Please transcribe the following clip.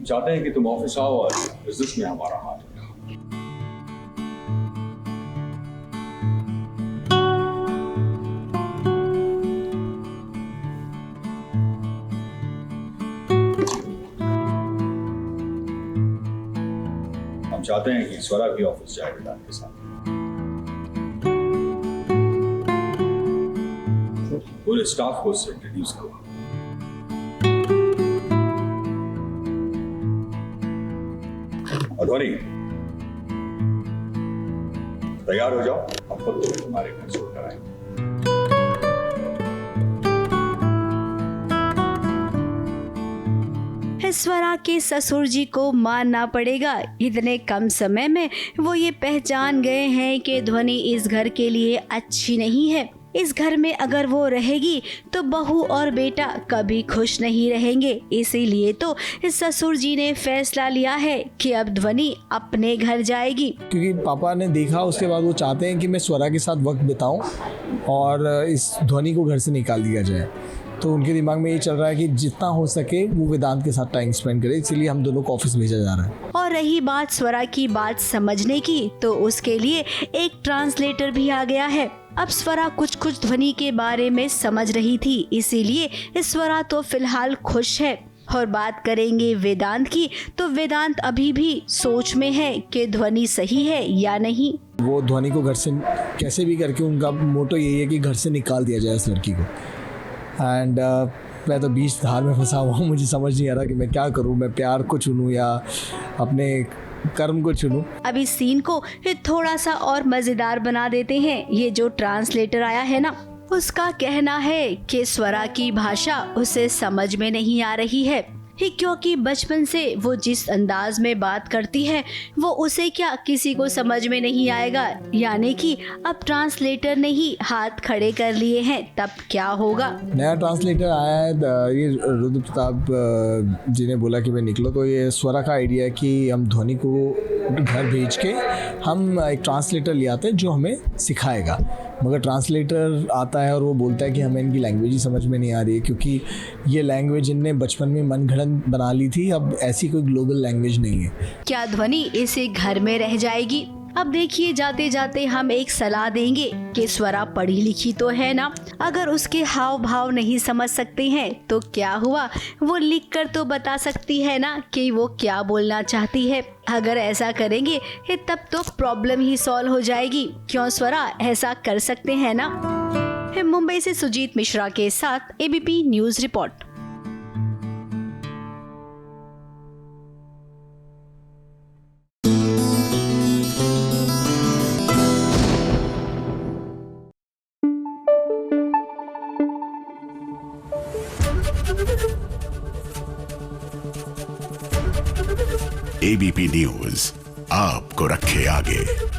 चाहते हैं कि तुम ऑफिस आओ और बिजनेस में हमारा हाथ हो। हम चाहते हैं कि स्वरा भी ऑफिस जाए वेदांत के साथ। पूरे स्टाफ को उससे इंट्रोड्यूस करो। ध्वनि, तैयार हो जाओ, हम खुद तुम्हारे घर छोड़कर आएंगे। स्वरा के ससुर जी को मानना पड़ेगा, इतने कम समय में वो ये पहचान गए हैं कि ध्वनि इस घर के लिए अच्छी नहीं है। इस घर में अगर वो रहेगी तो बहू और बेटा कभी खुश नहीं रहेंगे। इसीलिए तो इस ससुर जी ने फैसला लिया है कि अब ध्वनि अपने घर जाएगी। क्योंकि पापा ने देखा, उसके बाद वो चाहते हैं कि मैं स्वरा के साथ वक्त बिताऊं और इस ध्वनि को घर से निकाल दिया जाए। तो उनके दिमाग में ये चल रहा है कि जितना हो सके वो वेदांत के साथ टाइम स्पेंड करे, इसीलिए हम दोनों को ऑफिस भेजा जा रहा है। और रही बात स्वरा की बात समझने की, तो उसके लिए एक ट्रांसलेटर भी आ गया है। अब स्वरा कुछ ध्वनि के बारे में समझ रही थी, इसीलिए स्वरा तो फिलहाल खुश है। और बात करेंगे वेदांत की, तो वेदांत अभी भी सोच में है कि ध्वनि सही है या नहीं। वो ध्वनि को घर से कैसे भी करके, उनका मोटो यही है कि घर से निकाल दिया जाए इस लड़की को। एंड मैं तो बीच धार में फंसा हुआ हूँ, मुझे समझ नहीं आ रहा कि मैं क्या करूँ। मैं प्यार को चुनूँ या अपने कर्म को चुनूँ। अब इस सीन को थोड़ा सा और मजेदार बना देते हैं। ये जो ट्रांसलेटर आया है ना, उसका कहना है कि स्वरा की भाषा उसे समझ में नहीं आ रही है, क्योंकि बचपन से वो जिस अंदाज में बात करती है वो उसे क्या किसी को समझ में नहीं आएगा। यानी कि अब ट्रांसलेटर ने ही हाथ खड़े कर लिए हैं, तब क्या होगा। नया ट्रांसलेटर आया है, ये रुद्र प्रताप जी ने बोला कि मैं निकलो। तो ये स्वरा का आइडिया है कि हम ध्वनि को घर भेज के हम एक ट्रांसलेटर ले आते हैं जो हमें सिखाएगा। मगर ट्रांसलेटर आता है और वो बोलता है कि हमें इनकी लैंग्वेज ही समझ में नहीं आ रही है, क्योंकि ये लैंग्वेज इनने बचपन में मनगढ़ंत बना ली थी। अब ऐसी कोई ग्लोबल लैंग्वेज नहीं है। क्या ध्वनि इसे घर में रह जाएगी? अब देखिए, जाते जाते हम एक सलाह देंगे कि स्वरा पढ़ी लिखी तो है ना, अगर उसके हाव भाव नहीं समझ सकते हैं तो क्या हुआ, वो लिख कर तो बता सकती है ना कि वो क्या बोलना चाहती है। अगर ऐसा करेंगे तब तो प्रॉब्लम ही सॉल्व हो जाएगी। क्यों स्वरा, ऐसा कर सकते हैं ना। मुंबई से सुजीत मिश्रा के साथ ABP news report. ABP news आपको रखे आगे।